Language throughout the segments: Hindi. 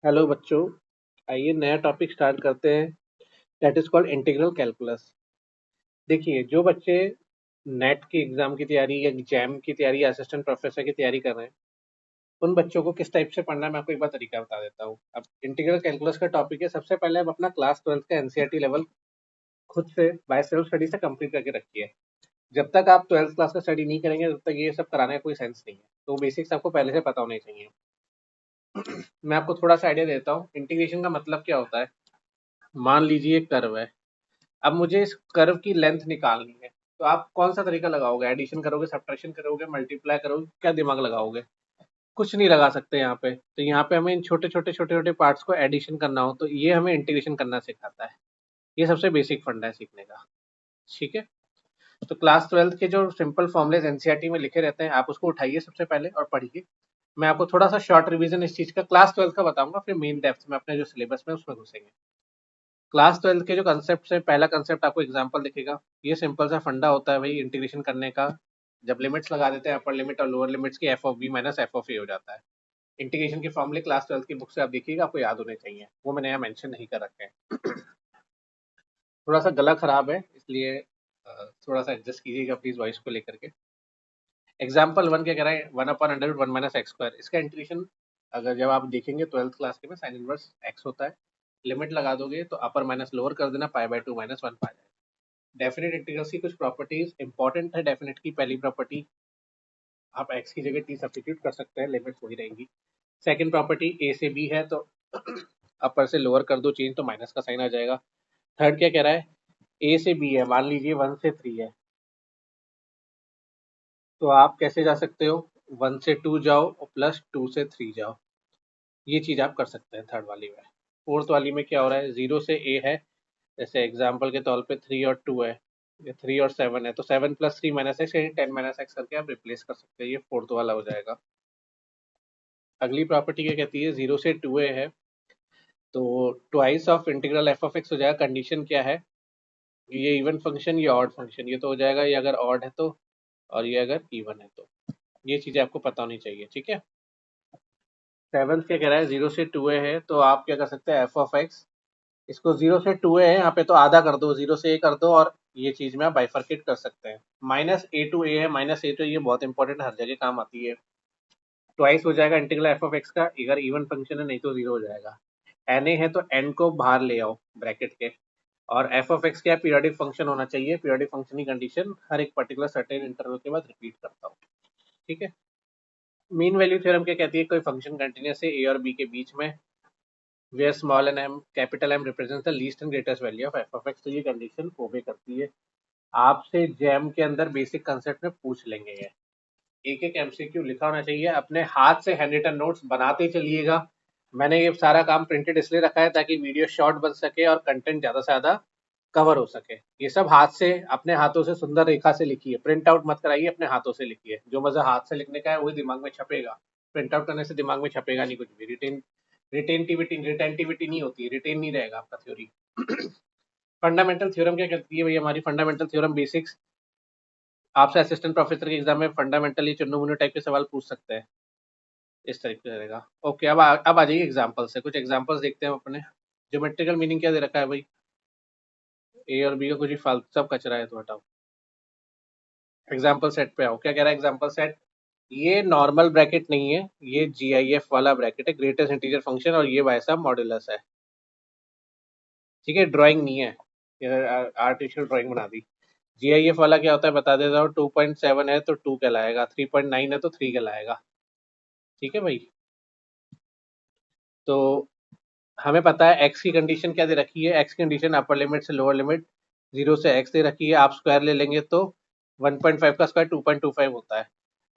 हेलो बच्चों, आइए नया टॉपिक स्टार्ट करते हैं। That is called integral calculus. देखिए, जो बच्चे नेट की एग्जाम की तैयारी या जैम की तैयारी या असिस्टेंट प्रोफेसर की तैयारी कर रहे हैं, उन बच्चों को किस टाइप से पढ़ना है मैं आपको एक बार तरीका बता देता हूँ। अब इंटीग्रल कैलकुलस का टॉपिक है। सबसे पहले आप अपना क्लास 12th का एनसीईआरटी लेवल खुद से बाय सेल्फ स्टडी से कंप्लीट करके रखिए। जब तक आप 12th क्लास का स्टडी नहीं करेंगे तब तक ये सब कराने का कोई सेंस नहीं है। तो बेसिक्स आपको पहले से पता होने चाहिए। मैं आपको थोड़ा सा आइडिया देता हूँ। इंटीग्रेशन का मतलब क्या होता है। मान लीजिए एक कर्व है। अब मुझे इस कर्व की लेंथ निकालनी है, तो आप कौन सा तरीका लगाओगे? एडिशन करोगे, सब्ट्रैक्शन करोगे, मल्टीप्लाई करोगे? क्या दिमाग लगाओगे? कुछ नहीं लगा सकते यहाँ पे। तो यहाँ पे हमें इन छोटे छोटे पार्ट्स को एडिशन करना हो तो ये हमें इंटीग्रेशन करना सिखाता है। ये सबसे बेसिक फंडा है सीखने का। ठीक है। तो क्लास 12th के जो सिंपल फॉर्मुलेज एनसीईआरटी में लिखे रहते हैं, आप उसको उठाइए सबसे पहले और पढ़िए। मैं आपको थोड़ा सा शॉर्ट रिवीजन इस चीज का क्लास 12th का बताऊंगा, फिर मेन डेप्थ में अपने जो सिलेबस में उसमें घुसेंगे। क्लास 12th के जो कंसेप्ट है, पहला कंसेप्ट आपको एग्जांपल दिखेगा। ये सिंपल सा फंडा होता है भाई इंटीग्रेशन करने का। जब लिमिट्स लगा देते हैं अपर लिमिट और लोअर लिमिट्स की, F of B minus F of A हो जाता है। इंटीग्रेशन के फॉर्मूले क्लास 12th की बुक से आप देखिएगा, आपको याद होने चाहिए। वो मैंने यहाँ मेंशन नहीं कर रखे हैं। थोड़ा सा गला खराब है, इसलिए थोड़ा सा एडजस्ट कीजिएगा प्लीज वॉइस को लेकर के। एग्जाम्पल 1 क्या कह रहा है? 1/√1 - x²। इसका इंटीग्रेशन अगर जब आप देखेंगे 12th क्लास के में, साइन इनवर्स x होता है। लिमिट लगा दोगे तो अपर माइनस लोअर कर देना, π/2 - 1 पा जाएगा। डेफिनेट इंटीग्रल्स की कुछ प्रॉपर्टीज इंपॉर्टेंट है। डेफिनेट की पहली प्रॉपर्टी, आप x की जगह t सब्स्टिट्यूट कर सकते हैं, लिमिट वही रहेंगी। सेकंड प्रॉपर्टी, a से b है तो अपर से लोअर कर दो चेंज तो माइनस का साइन आ जाएगा। थर्ड क्या कह रहा है? a से b है, मान लीजिए 1 से 3 है, तो आप कैसे जा सकते हो? 1 से 2 जाओ और प्लस 2 से 3 जाओ। ये चीज आप कर सकते हैं थर्ड वाली में। फोर्थ वाली में क्या हो रहा है? 0 से a है, जैसे एग्जाम्पल के तौर पे 3 और 2 है, ये 3 और 7 है, तो 7 + 3 - x यानी 10 - x करके आप रिप्लेस कर सकते हैं। ये फोर्थ वाला हो जाएगा। अगली प्रॉपर्टी क्या कहती है? 0 से 2a है, तो twice of integral F of x हो जाएगा। कंडीशन क्या है? ये इवन फंक्शन, ये ऑड फंक्शन, ये तो हो जाएगा ये अगर ऑड है तो, और ये अगर इवन है तो। ये चीजें आपको पता होनी चाहिए। ठीक है। सेवन्थ क्या कह रहा है? 0 से 2a है, तो आप क्या कर सकते हैं? एफ ऑफ एक्स, इसको 0 से 2a है यहाँ पे तो आधा कर दो, 0 से a कर दो, और ये चीज में आप बाइफर्केट कर सकते हैं। -a to a है, -a to ये बहुत इंपॉर्टेंट, हर जगह काम आती है। ट्वाइस हो जाएगा इंटीग्रल एफ ऑफ एक्स का, अगर इवन फंक्शन है, नहीं तो 0 हो जाएगा। एन ए है तो एन को बाहर ले आओ ब्रैकेट के। और एफ ऑफ एक्स क्या? पीरियोडिक फंक्शन होना चाहिए। पीरियोडिक फंक्शन की कंडीशन हर एक पर्टिकुलर सर्टेन इंटरवल के बाद रिपीट करता हूँ। ठीक है। मीन वैल्यू थ्योरम क्या कहती है? कोई फंक्शन कंटिन्यूस है ए और बी के बीच में, where small N M capital M represents the least and greatest value of F of X. तो ये कंडीशन ओबे करती है। आपसे जैम के अंदर बेसिक कंसेप्ट में पूछ लेंगे ये। एक एक एमसीक्यू लिखा होना चाहिए, अपने हाथ से हैंड रिटन नोट्स बनाते चलिएगा। मैंने ये सारा काम प्रिंटेड इसलिए रखा है ताकि वीडियो शॉर्ट बन सके और कंटेंट ज़्यादा से ज़्यादा कवर हो सके। ये सब हाथ से, अपने हाथों से सुंदर रेखा से लिखिए। प्रिंट आउट मत कराइए, अपने हाथों से लिखिए। जो मज़ा हाथ से लिखने का है वही दिमाग में छपेगा। प्रिंट आउट करने से दिमाग में छपेगा नहीं कुछ भी। रिटेंटिविटी नहीं होती, रिटेन नहीं रहेगा आपका थ्योरी। फंडामेंटल थ्योरम क्या कहती है भैया? हमारी फंडामेंटल थ्योरम बेसिक्स आपसे असिस्टेंट प्रोफेसर के एग्जाम में फंडामेंटली चुन्नू मुन्नू टाइप के सवाल पूछ सकते हैं। इस टाइप का रहेगा। ओके, अब आ जाइए एग्जाम्पल से। कुछ एग्जाम्पल्स देखते हैं अपने। ज्योमेट्रिकल मीनिंग क्या दे रखा है भाई? ए और बी का कुछ ही फालतू सब कचरा है तो हटाओ। एग्जाम्पल सेट पे आओ। क्या कह रहा है एग्जाम्पल सेट? ये नॉर्मल ब्रैकेट नहीं है, ये GIF वाला ब्रैकेट है, ग्रेटेस्ट इंटीजर फंक्शन, और ये भाई साहब मॉड्यूलस है। ठीक है, ड्राइंग नहीं है, आर्टिफिशियल ड्राइंग बना दी। GIF वाला क्या होता है बता देता हूँ। 2.7 है तो 2 कहलाएगा, 3.9 है तो 3 कहलाएगा। ठीक है भाई। तो हमें पता है एक्स की कंडीशन क्या दे रखी है। एक्स की कंडीशन अपर लिमिट से लोअर लिमिट 0 से x दे रखी है। आप स्क्वायर ले लेंगे तो 1.5 का स्क्वायर 2.25 होता है।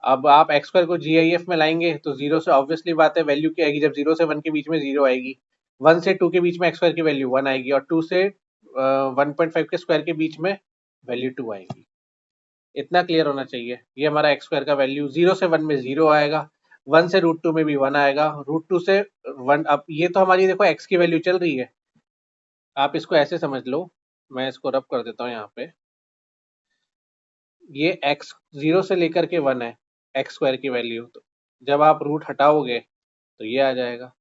अब आप एक्स स्क्वायर को GIF में लाएंगे तो 0 से ऑब्वियसली बात है वैल्यू क्या आएगी? जब 0 से 1 के बीच में 0 आएगी, 1 से 2 के बीच में एक्स स्क्वायर की वैल्यू 1 आएगी, और 2 से 1.5 के स्क्वायर के बीच में वैल्यू 2 आएगी। इतना क्लियर होना चाहिए। ये हमारा एक्स स्क्वायर का वैल्यू 0 से 1 में 0 आएगा, 1 से √2 में भी 1 आएगा, √2 से 1। अब ये तो हमारी देखो एक्स की वैल्यू चल रही है। आप इसको ऐसे समझ लो, मैं इसको रब कर देता हूँ यहाँ पे। ये एक्स 0 से लेकर के 1 है, एक्स स्क्वायर की वैल्यू। तो जब आप रूट हटाओगे तो ये आ जाएगा।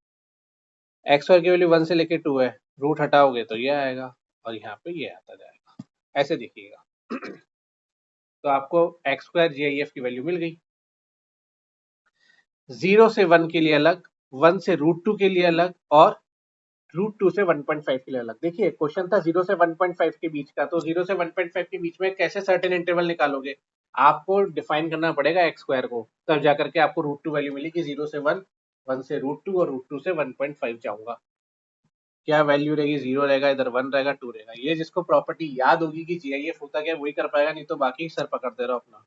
एक्स स्क्वायर की वैल्यू 1 से लेके 2 है, रूट हटाओगे तो ये आएगा और यहाँ पे ये आता जाएगा, ऐसे देखिएगा। तो आपको एक्स स्क्वायर GIF की वैल्यू मिल गई। 0 से 1 के लिए अलग, 1 से √2 के लिए अलग और √2 से 1.5 के लिए अलग। देखिए क्वेश्चन था 0 से 1.5 के बीच का, तो 0 से 1.5 के बीच में कैसे सर्टेन इंटरवल निकालोगे? आपको डिफाइन करना पड़ेगा एक्स स्क्वायर को, तब जाकर के आपको √2 वैल्यू मिलेगी। 0 से 1, 1 से √2 और √2 से 1.5 जाऊंगा, क्या वैल्यू रहेगी? 0 रहेगा, इधर 1 रहेगा, 2 रहेगा। ये जिसको प्रॉपर्टी याद होगी कि GIF होता क्या वही कर पाएगा, नहीं तो बाकी सर पकड़ दे रहा अपना।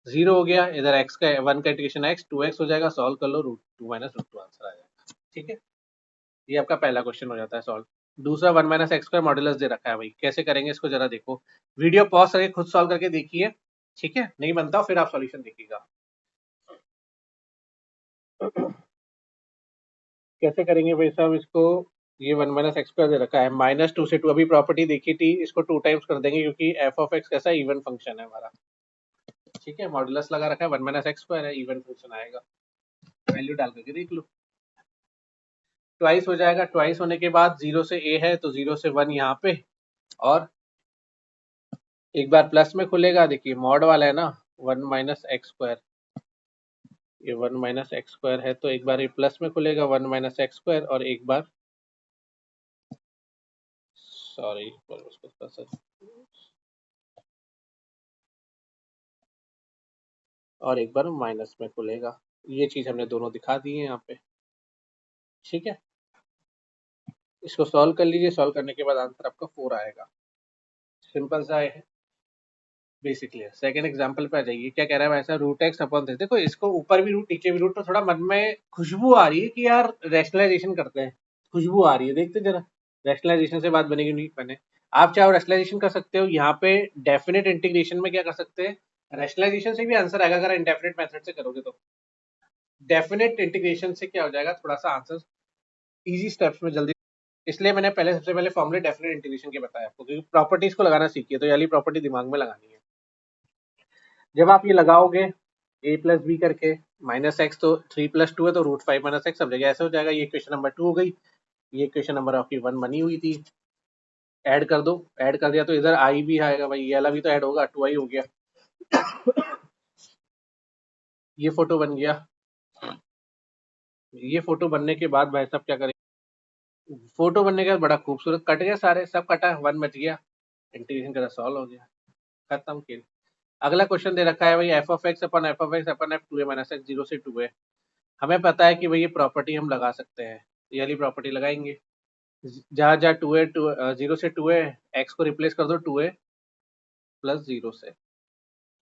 0 हो गया, इधर x का 1 का इंटीग्रेशन x 2x हो जाएगा, सॉल्व कर लो, √2 - √2 आंसर आ जाएगा। ठीक है, ये आपका पहला क्वेश्चन हो जाता है सॉल्व। दूसरा 1 - x² मॉड्यूलस दे रखा है भाई, कैसे करेंगे इसको जरा देखो, वीडियो पॉज करके खुद सॉल्व करके देखिए। ठीक है, नहीं बनता फिर आप सॉल्यूशन देखिएगा। कैसे करेंगे भाई साहब इसको? ये 1 - x² दे रखा है, -2 से 2, अभी प्रॉपर्टी देखी थी, इसको 2 टाइम्स कर देंगे क्योंकि f of x कैसा इवन फंक्शन है हमारा। ठीक है, मॉड्यूलस लगा रखा है, 1 - x² है, इवन फंक्शन आएगा, वैल्यू डाल करके देख लो। ट्वाइस हो जाएगा, ट्वाइस होने के बाद 0 से a है तो 0 से 1 यहाँ पे, और एक बार प्लस में खुलेगा, देखिए मॉड वाला है ना, 1 - x², ये 1 - x² है, तो एक बार ये प्लस में खुलेगा 1 - x² और एक बार, सॉरी और एक बार माइनस में खुलेगा। ये चीज हमने दोनों दिखा दी है यहाँ पे। ठीक है, इसको सॉल्व कर लीजिए, सॉल्व करने के बाद आंसर आपका 4 आएगा। सिंपल सा है बेसिकली। सेकंड एग्जांपल पे आ जाइए, क्या कह रहा है वैसा, √x/3। देखो इसको ऊपर भी रूट नीचे भी रूट, तो थोड़ा मन में खुशबू आ रही है कि यार रैशनलाइजेशन करते हैं, खुशबू आ रही है, देखते जरा रैशनलाइजेशन से बात बनेगी नहीं बने। आप चाहो रैशनलाइजेशन कर सकते हो, यहाँ पे डेफिनेट इंटीग्रेशन में क्या कर सकते हैं, रैशनलाइजेशन से भी आंसर आएगा अगर इंडेफिनेट मेथड से करोगे तो। डेफिनेट इंटीग्रेशन से क्या हो जाएगा, थोड़ा सा आंसर इजी स्टेप्स में जल्दी, इसलिए मैंने पहले सबसे पहले फॉर्मूले डेफिनेट इंटीग्रेशन के बताया आपको, क्योंकि प्रॉपर्टीज को लगाना सीखिए, तो ये वाली प्रॉपर्टी दिमाग में लगानी है। जब आप ये लगाओगे a + b करके, -x तो 3 + 2 है तो √5 - x सब जगह ऐसे हो जाएगा। ये इक्वेशन नंबर 2 हो गई, ये इक्वेशन नंबर आपकी 1 बनी हुई थी, ऐड कर दो, ऐड कर दिया तो इधर i भी आएगा भाई, ये वाला भी तो ऐड होगा, 2i हो गया। ये फोटो बन गया। ये फोटो बनने के बाद भाई साहब क्या करेंगे, फोटो बनने के बाद बड़ा खूबसूरत कट गया, सारे सब कटा, 1 बच गया, इंटीग्रेशन का सॉल्व हो गया, खत्म खेल। अगला क्वेश्चन दे रखा है भाई, f of x upon f of x upon f 2a - x 0 से 2 है। हमें पता है कि भाई ये प्रॉपर्टी हम लगा सकते हैं, ये वाली प्रॉपर्टी लगाएंगे। जहाँ जहाँ 2a 0 से 2a, x को रिप्लेस कर दो 2a + 0 से,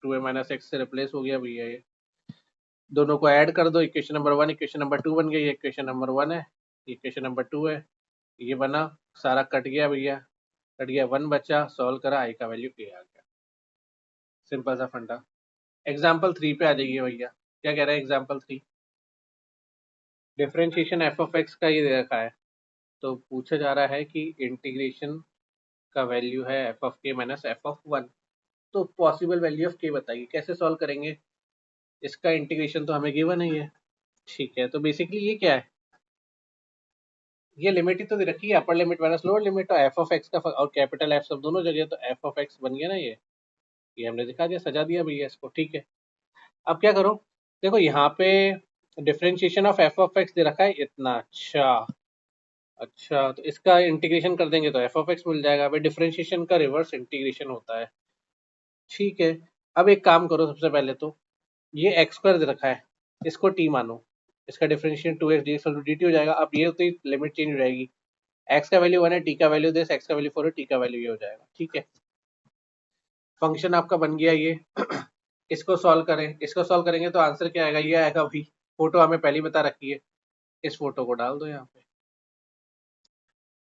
2a - x से रिप्लेस हो गया भैया, ये दोनों को ऐड कर दो, इक्वेशन नंबर 1 इक्वेशन नंबर 2 बन गई, ये इक्वेशन नंबर 1 है, इक्वेशन नंबर 2 है, ये बना, सारा कट गया भैया, कट गया, 1 बचा, सॉल्व करा, आई का वैल्यू k आ गया। सिंपल सा फंडा। एग्जाम्पल 3 पे आ जाइए भैया, क्या कह रहा है example 3, differentiation f of x का ये दे रखा है, तो पूछा जा रहा है कि इंटीग्रेशन का वैल्यू है f of k - f of 1, तो पॉसिबल वैल्यू ऑफ k बताइए, कैसे सॉल्व करेंगे? इसका इंटीग्रेशन तो हमें गिवन ही है। ठीक है, तो बेसिकली ये क्या है, ये लिमिट ही तो दे रखी है, upper limit minus lower limit, और f of x का और कैपिटल F सब दोनों जगह, तो f of x बन गया ना ये हमने दिखा दिया, सजा दिया भैया इसको। ठीक है, अब क्या करो, देखो यहाँ पे differentiation of f of x दे रखा है इतना, अच्छा अच्छा, तो इसका इंटीग्रेशन कर देंगे तो f of x मिल जाएगा भाई, डिफरेंशिएशन का रिवर्स इंटीग्रेशन होता है। ठीक है, अब एक काम करो, सबसे पहले तो ये x² दे रखा है, इसको t मानो, इसका डिफरेंशिएशन 2x dx dt हो जाएगा। अब ये होती है लिमिट चेंज हो जाएगी, x का वैल्यू 1 है, t का वैल्यू दिस, x का वैल्यू 4 है, t का वैल्यू ये हो जाएगा। ठीक है, फंक्शन आपका बन गया ये। इसको सॉल्व करें, इसको सॉल्व करेंगे तो आंसर क्या आएगा, ये आएगा भाई, फोटो हमें पहले बता रखी है, इस फोटो को डाल दो यहाँ पे,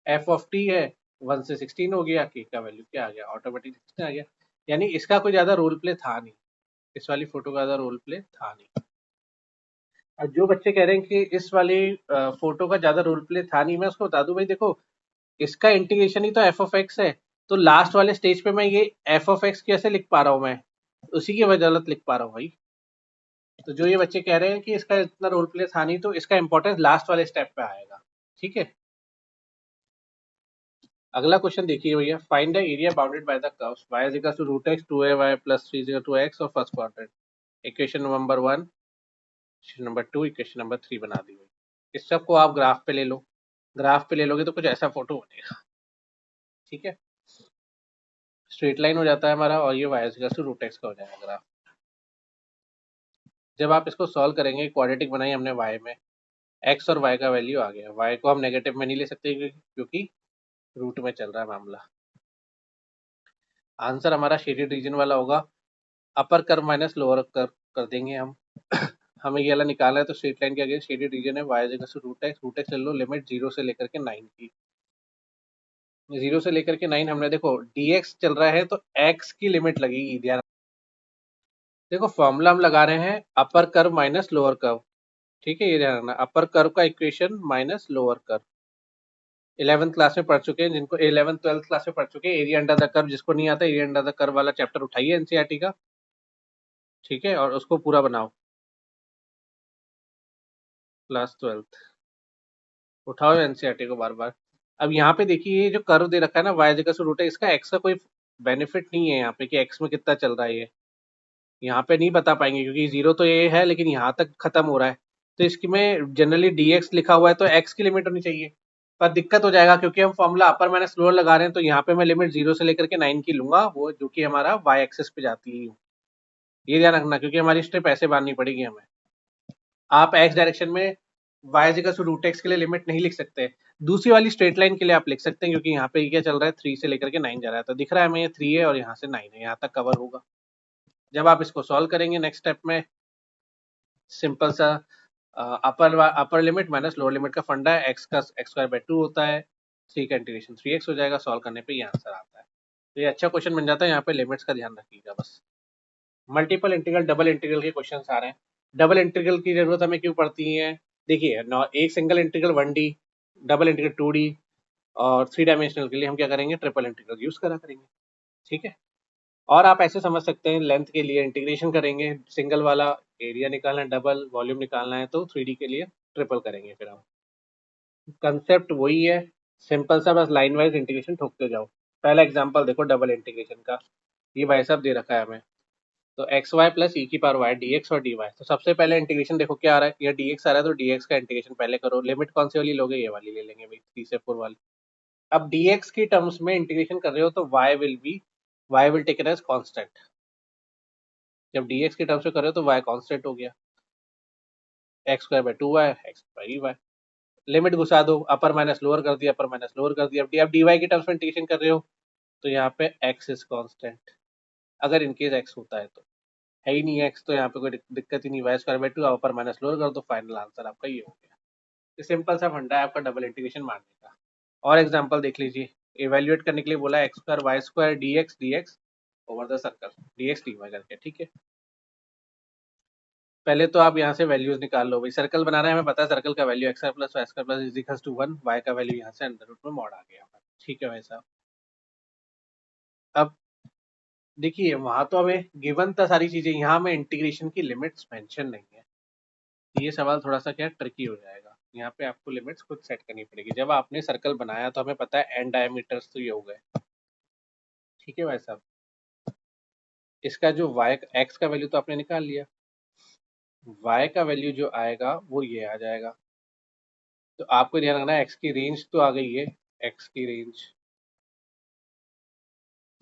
f of t है, 1 से 16 हो गया, k का वैल्यू क्या आ गया, ऑटोमेटिक 16 आ गया। यानी इसका कोई ज्यादा रोल प्ले था नहीं, इस वाली फोटो का ज्यादा रोल प्ले था नहीं। और जो बच्चे कह रहे हैं कि इस वाली फोटो का ज्यादा रोल प्ले था नहीं, मैं उसको बता दूं भाई, देखो इसका इंटीग्रेशन ही तो f of x है, तो लास्ट वाले स्टेज पे मैं ये f of x कैसे लिख पा रहा हूँ, मैं उसी की वजह लिख पा रहा हूँ भाई। तो जो ये बच्चे कह रहे हैं कि इसका इतना रोल प्ले था नहीं, तो इसका इंपॉर्टेंस लास्ट वाले स्टेप पे आएगा। ठीक है, अगला क्वेश्चन देखिए भैया, find the area bounded by the curves y is equal to root X 2ay plus 3 is to X और first quadrant. Equation number 1, equation number 2, equation number 3 बना दी हुई। इस सब को आप ग्राफ पे ले लो, ग्राफ पे ले लोगे तो कुछ ऐसा फोटो बनेगा। ठीक है, स्ट्रेट लाइन हो जाता है हमारा और ये y is equal to root X का हो जाएगा ग्राफ। जब आप इसको सॉल्व करेंगे, क्वाड्रेटिक बनाई हमने y में, x और y का वैल्यू आ गया। y को हम नेगेटिव में नहीं ले सकते क्योंकि रूट में चल रहा है मामला। आंसर हमारा शेडेड रीजन वाला होगा, upper curve minus lower curve कर देंगे हम। हमें ये वाला निकालना है, तो स्ट्रेट लाइन के अगेंस्ट शेडेड रीजन है, y is equal to root X ले लो, लिमिट 0 से लेकर के 9 की। 0 से लेकर के 9 हमने देखो dx चल रहा है तो x की लिमिट लगेगी, ध्यान। देखो फॉर्मूला हम लगा रहे हैं अपर कर्व माइनस लोअर कर्व। ठीक है, ये ध्यान रखना, अपर कर्व का equation minus lower curve. 11th class में पढ़ चुके हैं, जिनको 11th 12th क्लास में पढ़ चुके हैं एरिया अंडर द कर्व। जिसको नहीं आता एरिया अंडर द कर्व वाला चैप्टर उठाइए एनसीईआरटी का, ठीक है, और उसको पूरा बनाओ। क्लास 12th उठाओ एनसीईआरटी को बार बार। अब यहाँ पे देखिए, ये जो कर्व दे रखा है ना y इक्वल टू रूट है, इसका x का कोई बेनिफिट नहीं है यहाँ पे कि x में कितना चल रहा है ये। यहाँ पे नहीं बता पाएंगे क्योंकि जीरो तो ये है लेकिन यहाँ तक खत्म हो रहा है। तो इसकी में जनरली dx लिखा हुआ है तो x की लिमिट होनी चाहिए, पर दिक्कत हो जाएगा क्योंकि हम फॉर्मूला अपर माइनस लोअर लगा रहे हैं। तो यहाँ पे मैं लिमिट 0 से लेकर के 9 की लूंगा, वो जो कि हमारा y एक्सिस पे जाती है। ये ध्यान रखना क्योंकि हमारी स्ट्रिप ऐसे बांधनी पड़ेगी हमें। आप x डायरेक्शन में y equal to root X के लिए लिमिट नहीं लिख सकते। दूसरी वाली स्ट्रेट लाइन के लिए आप लिख सकते हैं क्योंकि यहाँ पे क्या चल रहा है, 3 से लेकर के 9 जा रहा है। तो दिख रहा है हमें ये 3 है और यहाँ से 9 है, यहाँ तक कवर होगा। जब आप इसको सॉल्व करेंगे नेक्स्ट स्टेप में, सिंपल सा upper limit minus lower limit का फंडा है, एक्स का एक्स स्क्वायर बाय 2 होता है, 3 का इंटीग्रेशन 3x हो जाएगा। सॉल्व करने पे ये आंसर आता है। तो ये अच्छा क्वेश्चन बन जाता है। यहाँ पे लिमिट्स का ध्यान रखिएगा बस। मल्टीपल इंटीग्रल, डबल इंटीग्रल के क्वेश्चन आ रहे हैं। डबल इंटीग्रल की जरूरत हमें क्यों पड़ती है? देखिए, एक single integral 1D, double integral 2D और 3 डायमेंशनल के लिए हम क्या करेंगे, ट्रिपल इंटीग्रल यूज करा करेंगे। ठीक है, और आप ऐसे समझ सकते हैं, लेंथ के लिए इंटीग्रेशन करेंगे सिंगल वाला, एरिया निकालना है डबल, वॉल्यूम निकालना है तो 3D के लिए ट्रिपल करेंगे। फिर हम कंसेप्ट वही है, सिंपल सा, बस लाइन वाइज इंटीग्रेशन ठोकते जाओ। पहला एग्जांपल देखो डबल इंटीग्रेशन का, ये भाई साहब दे रखा है हमें, तो एक्स वाई प्लस ई की पावर वाई डी एक्स और डी वाई। तो सबसे पहले इंटीग्रेशन देखो क्या आ रहा है, ये डी एक्स आ रहा है तो डी एक्स का इंटीग्रेशन पहले करो। लिमिट कौन सी वाली लोगे, ये वाली ले लेंगे भाई, 3 से 4 वाली। अब डी एक्स की टर्म्स में इंटीग्रेशन कर रहे हो तो Y will taken as constant. जब डी एक्स की टर्म्स में कर रहे हो तो वाई कांस्टेंट हो गया, X square by 2y, X by Y. Limit घुसा दो, अपर माइनस लोअर कर दिया, अपर माइनस लोअर कर दिया। अब डी वाई की टर्म्स में इंटीग्रेशन कर रहे हो तो यहाँ पे एक्स इज कांस्टेंट, अगर इनकेस एक्स होता है तो। है ही नहीं एक्स तो यहाँ पे कोई दिक्कत ही नहीं, Y square by 2 upper minus lower कर दो, फाइनल आंसर आपका ये हो गया। ये सिंपल सा फंडा है आपका डबल इंटीग्रेशन मारने का। और एग्जांपल देख लीजिए, इवेल्युएट करने के लिए बोला X square Y square D X over the circle D X D Y करके। ठीक है, पहले तो आप यहाँ से वैल्यूज निकाल लो भाई। सर्कल बनाना है, हमें पता है सर्कल का value X plus Y square plus is equals to 1, Y का वैल्यू यहाँ से अंडर रूट में मॉड आ गया। ठीक है भाई साहब, अब देखिए वहां तो हमें गिवन था सारी चीजें, यहाँ में इंटीग्रेशन की लिमिट्स मेंशन नहीं है। ये सवाल थोड़ा सा क्या ट्रिकी हो जाएगा, यहाँ पे आपको लिमिट्स खुद सेट करनी पड़ेगी। जब आपने सर्कल बनाया तो हमें पता है एन डायमीटर्स तो ये हो गए। ठीक है भाई साहब, इसका जो वाई एक्स का वैल्यू तो आपने निकाल लिया, वाई का वैल्यू जो आएगा वो ये आ जाएगा। तो आपको ध्यान रखना है, एक्स की रेंज तो आ गई है, एक्स की रेंज,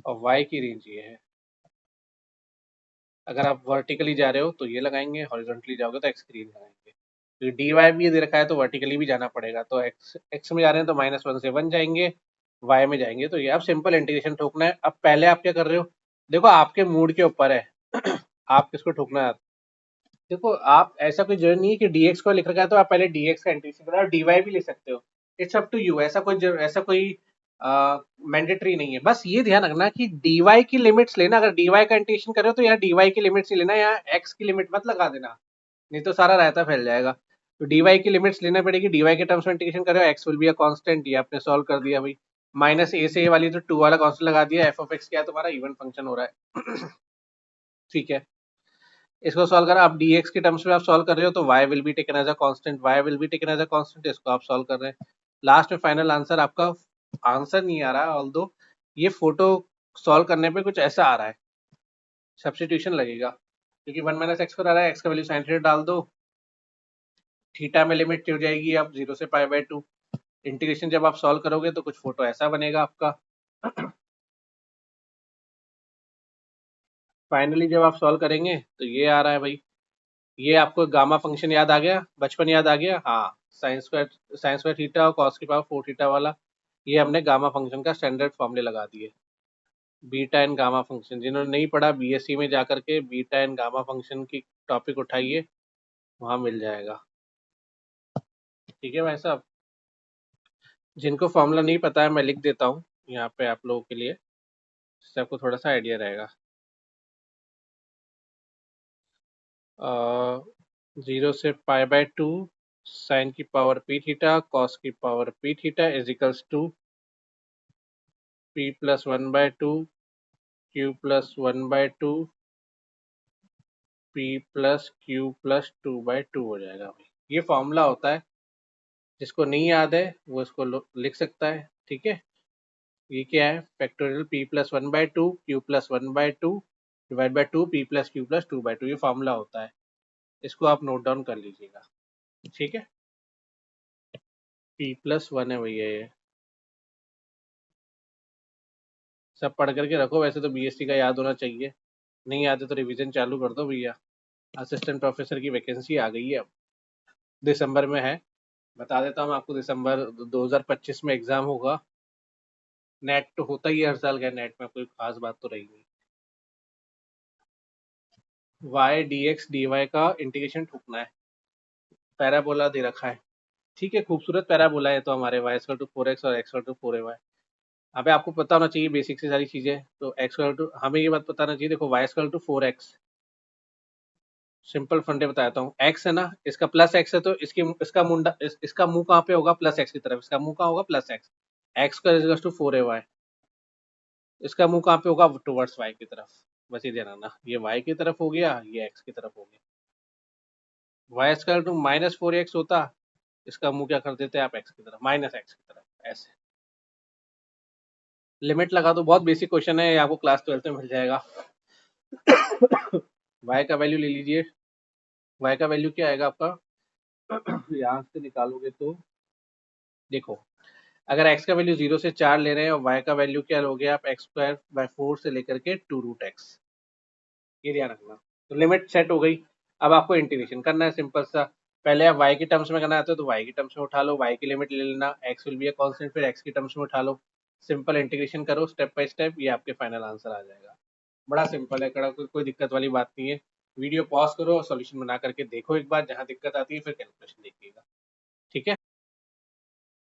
और वाई की रेंज ये है। अगर आप वर्टिकली जा रहे हो तो ये लगाएंगे, हॉरिजॉन्टली जाओगे तो एक्स की रेंज लगाएंगे। तो डी वाई भी दे रखा है तो वर्टिकली भी जाना पड़ेगा, तो एक्स एक्स में जा रहे हैं तो -1 से 1 जाएंगे, वाई में जाएंगे तो ये। आप सिंपल इंटीग्रेशन ठोकना है। अब पहले आप क्या कर रहे हो, देखो आपके मूड के ऊपर है आप किसको ठोकना है। देखो आप ऐसा कोई जरूरी नहीं है कि dx को लिख रखा है तो आप पहले dx का इंटीग्रेशन करो, आप dy भी ले सकते हो। इट्स अप टू यू, ऐसा कोई मैंडेटरी नहीं है। बस ये ध्यान रखना कि dy की लिमिट्स लेना, अगर dy का इंटीग्रेशन कर रहे हो तो यहाँ dy की लिमिट्स ही लेना, यहाँ x की लिमिट मत लगा देना, नहीं तो सारा रायता फैल जाएगा। तो dy की लिमिट्स लेना पड़ेगी, dy के टर्म्स में इंटीग्रेशन कर रहे हो, x will be a constant, ये आपने सॉल्व कर दिया भाई। माइनस a से a वाली तो 2 वाला कांस्टेंट लगा दिया, f ऑफ x क्या है तुम्हारा इवन फंक्शन हो रहा है ठीक है, इसको सॉल्व करा, आप dx के टर्म्स में आप सॉल्व कर रहे हो तो y will be taken as a constant, y will be taken as a constant, इसको आप सॉल्व कर रहे हैं। लास्ट में फाइनल आंसर आपका आंसर नहीं आ रहा है, ऑल्दो ये फोटो सॉल्व करने पे कुछ ऐसा आ रहा है, सब्स्टिट्यूशन लगेगा क्योंकि 1 माइनस एक्स पर आ रहा है, एक्स का वैल्यू साइन थीटा डाल दो, थीटा में लिमिट हो जाएगी आप 0 से π/2, इंटीग्रेशन जब आप सॉल्व करोगे तो कुछ फोटो ऐसा बनेगा आपका। फाइनली जब आप सॉल्व करेंगे तो ये आ रहा है भाई, ये आपको गामा फंक्शन याद आ गया, बचपन याद आ गया, हाँ साइन स्क्वायर थीटा और कॉस की पावर 4 थीटा वाला, ये हमने गामा फंक्शन का स्टैंडर्ड फॉर्मूले लगा दिए। बीटा एंड गामा फंक्शन जिन्होंने नहीं पढ़ा बीएससी में जाकर के बीटा एंड गामा फंक्शन की टॉपिक उठाइए, वहाँ मिल जाएगा। ठीक है भाई साहब, जिनको फॉर्मूला नहीं पता है मैं लिख देता हूँ यहाँ पे आप लोगों के लिए, इससे आपको थोड़ा सा आइडिया रहेगा। 0 से π/2 साइन की पावर पी थीटा कॉस की power P theta is equals to P plus 1/2 Q plus 1/2 P plus Q plus 2/2 हो जाएगा भाई। ये फॉर्मूला होता है, जिसको नहीं याद है वो इसको लिख सकता है। ठीक है, ये क्या है, factorial P plus 1/2 Q plus 1/2 divide by 2 P plus Q plus 2/2, ये फॉर्मूला होता है, इसको आप नोट डाउन कर लीजिएगा। ठीक है, पी प्लस 1 है भैया, ये सब पढ़ करके रखो, वैसे तो बीएससी का याद होना चाहिए, नहीं याद है तो रिवीजन चालू कर दो भैया। असिस्टेंट प्रोफेसर की वैकेंसी आ गई है, अब दिसंबर में है, बता देता हूँ आपको, दिसंबर 2025 में एग्जाम होगा। नेट तो होता ही है हर साल का, नेट में कोई खास बात तो रही नहीं। Y D X D Y का इंटीग्रेशन ठोकना है, पैराबोला दे रखा है। ठीक है, खूबसूरत पैराबोला है तो हमारे वाई स्क्वायर टू 4x और एक्स टू 4ay। अबे आपको पता होना चाहिए बेसिक से सारी चीजें, तो एक्स स्क्वायर टू, हमें ये बात बताना चाहिए, देखो Y square to 4x, simple फंडे बताता हूँ, एक्स है ना, इसका प्लस एक्स है तो इसका मुंडा इसका मुंह कहाँ पे होगा, प्लस एक्स की तरफ, इसका मुंह कहाँ होगा, plus X, X square to 4ay, इसका मुंह कहाँ पे होगा, टुवर्ड्स वाई की तरफ। बस ये ध्यान रखना, ये वाई की तरफ हो गया, ये एक्स की तरफ हो गया। वाई स्क्वायर टू -4x होता, इसका मुंह क्या कर देते हैं आप, एक्स की तरफ, माइनस एक्स की तरफ, ऐसे लिमिट लगा दो। बहुत बेसिक क्वेश्चन है, ये आपको क्लास 12 में मिल जाएगा। वाई का वैल्यू ले लीजिए, वाई का वैल्यू क्या आएगा आपका, यहाँ से निकालोगे तो देखो, अगर x का वैल्यू 0 से 4 ले रहे हैं और y का वैल्यू क्या लोगे आप, x² 4 से लेकर के 2√x, ये ध्यान रखना। तो लिमिट सेट हो गई, अब आपको इंटीग्रेशन करना है सिंपल सा। पहले आप y के टर्म्स में करना है तो y के टर्म्स में उठा लो, y की लिमिट ले लेना, x will be a constant, फिर x के टर्म्स में उठा लो, सिंपल इंटीग्रेशन करो स्टेप बाय स्टेप, ये आपके फाइनल आंसर आ जाएगा। बड़ा सिंपल है, कड़ा कोई दिक्कत वाली बात नहीं है। वीडियो पॉज करो और सॉल्यूशन बना करके देखो एक बार, जहाँ दिक्कत आती है फिर कैलकुलेशन देखिएगा। ठीक है।